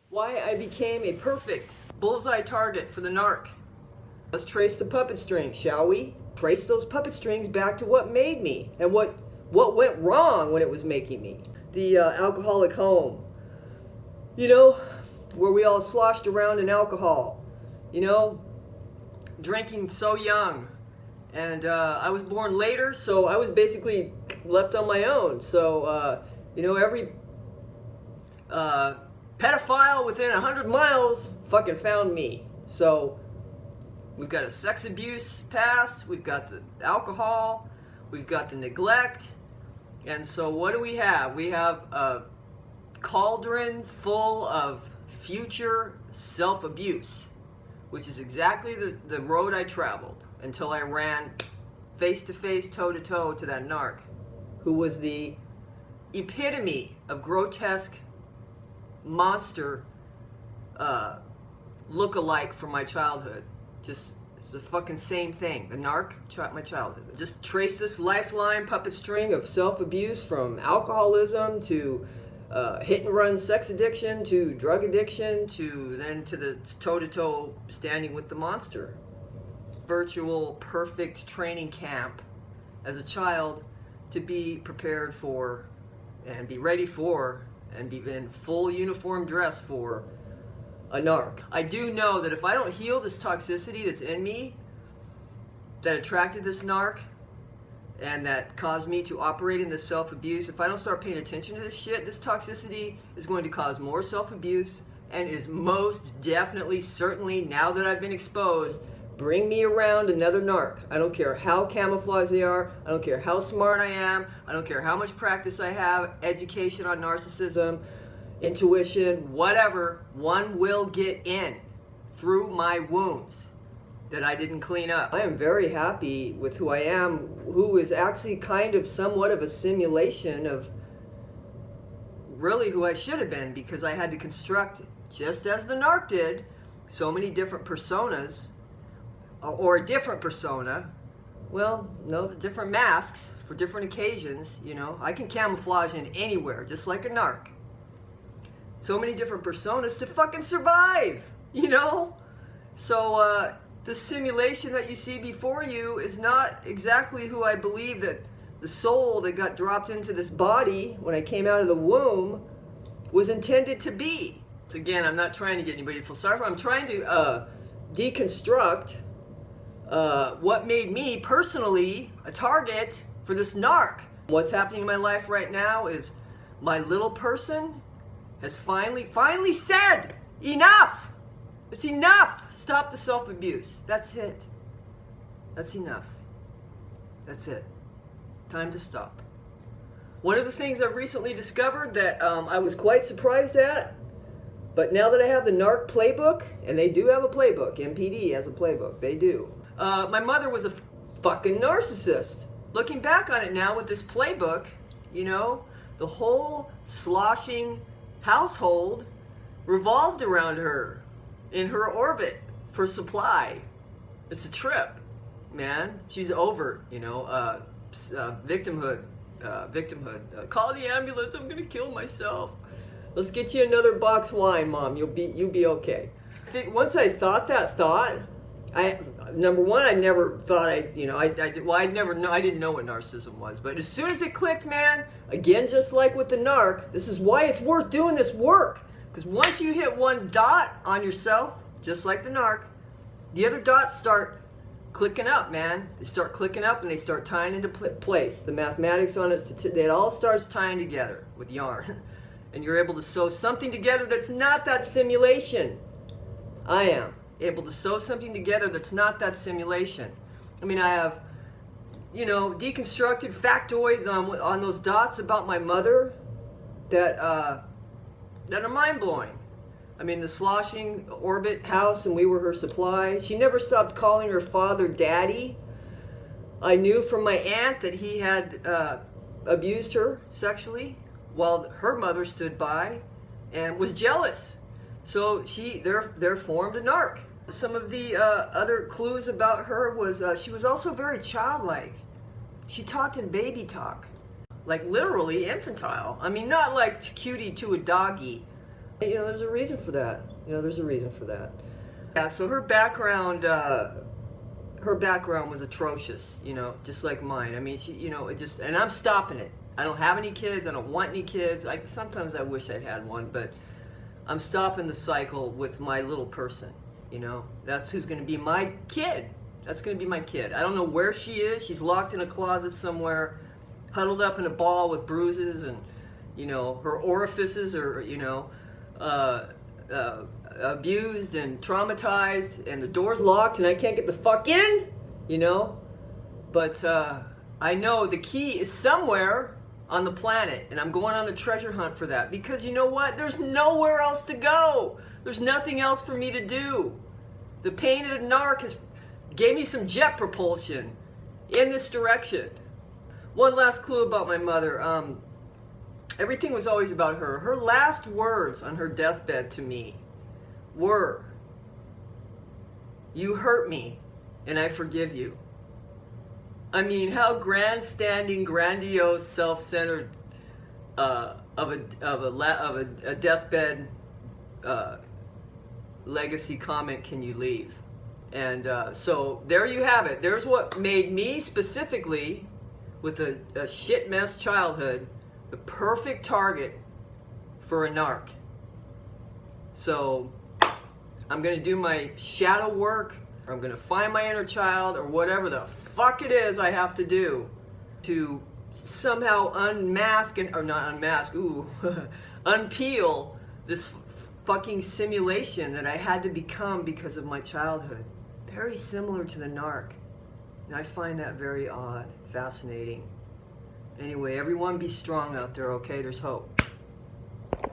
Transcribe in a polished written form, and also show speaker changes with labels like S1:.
S1: Why I became a perfect bullseye target for the narc. Let's trace the puppet strings, shall we? Trace those puppet strings back to what made me and what went wrong when it was making me. The alcoholic home, where we all sloshed around in alcohol, drinking so young. And I was born later, so I was basically left on my own. So, every pedophile within 100 miles fucking found me. So we've got a sex abuse past, we've got the alcohol, we've got the neglect, and so what do we have? We have a cauldron full of future self-abuse, which is exactly the road I traveled until I ran face-to-face, toe-to-toe to that narc, who was the epitome of grotesque monster look-alike from my childhood. Just it's the fucking same thing. The narc, my childhood. Just trace this lifeline puppet string of self-abuse from alcoholism to hit-and-run sex addiction to drug addiction to the toe-to-toe standing with the monster. Virtual perfect training camp as a child to be prepared for and be ready for and be in full uniform dress for a narc. I do know that if I don't heal this toxicity that's in me, that attracted this narc, and that caused me to operate in this self-abuse, if I don't start paying attention to this shit, this toxicity is going to cause more self-abuse and is most definitely, certainly, now that I've been exposed, bring me around another narc. I don't care how camouflaged they are. I don't care how smart I am. I don't care how much practice I have, education on narcissism, intuition, whatever. One will get in through my wounds that I didn't clean up. I am very happy with who I am, who is actually kind of somewhat of a simulation of really who I should have been, because I had to construct, just as the narc did, so many different personas, or a different persona. Well, no, the different masks for different occasions, I can camouflage in anywhere, just like a narc. So many different personas to fucking survive, So, the simulation that you see before you is not exactly who I believe that the soul that got dropped into this body when I came out of the womb was intended to be. So again, I'm not trying to get anybody to feel sorry for. I'm trying to deconstruct what made me personally a target for this narc. What's happening in my life right now is my little person has finally said, enough! It's enough! Stop the self-abuse. That's it. That's enough. That's it. Time to stop. One of the things I've recently discovered that I was quite surprised at, but now that I have the narc playbook, and they do have a playbook, MPD has a playbook, they do. My mother was a fucking narcissist. Looking back on it now with this playbook, the whole sloshing household revolved around her in her orbit for supply. It's a trip, man. She's over, victimhood. Call the ambulance. I'm gonna kill myself. Let's get you another box wine, Mom. You'll be okay. Once I thought that thought, number one, I never thought I didn't know what narcissism was. But as soon as it clicked, man, again, just like with the narc, this is why it's worth doing this work. Because once you hit one dot on yourself, just like the narc, the other dots start clicking up, man. They start clicking up and they start tying into place. The mathematics on it all starts tying together with yarn. And you're able to sew something together that's not that simulation. I am able to sew something together that's not that simulation. I mean, I have, deconstructed factoids on those dots about my mother that are mind-blowing. I mean, the sloshing orbit house, and we were her supply. She never stopped calling her father daddy. I knew from my aunt that he had abused her sexually while her mother stood by and was jealous. So there formed a narc. Some of the other clues about her was she was also very childlike. She talked in baby talk, like literally infantile. I mean, not like cutie to a doggy, You know, there's a reason for that. You know, there's a reason for that. Yeah, so her background was atrocious, you know, just like mine. I mean, she, you know, it just, and I'm stopping it. I don't have any kids. I don't want any kids. Sometimes I wish I'd had one, but I'm stopping the cycle with my little person, you know. That's who's going to be my kid. That's going to be my kid. I don't know where she is. She's locked in a closet somewhere, huddled up in a ball with bruises, and, you know, her orifices are, you know, abused and traumatized, and the door's locked and I can't get the fuck in, you know. But I know the key is somewhere on the planet, and I'm going on the treasure hunt for that, because you know what, there's nowhere else to go. There's nothing else for me to do. The pain of the narc gave me some jet propulsion in this direction. One last clue about my mother. Everything was always about her. Her last words on her deathbed to me were, "You hurt me, and I forgive you." I mean, how grandstanding, grandiose, self-centered of a deathbed legacy comment can you leave? And so there you have it. There's what made me specifically, with a shit mess childhood, the perfect target for a narc. So I'm gonna do my shadow work, or I'm gonna find my inner child, or whatever the fuck it is I have to do to somehow unmask, or not unmask, unpeel this fucking simulation that I had to become because of my childhood. Very similar to the narc. And I find that very odd, fascinating. Anyway, everyone be strong out there, okay? There's hope.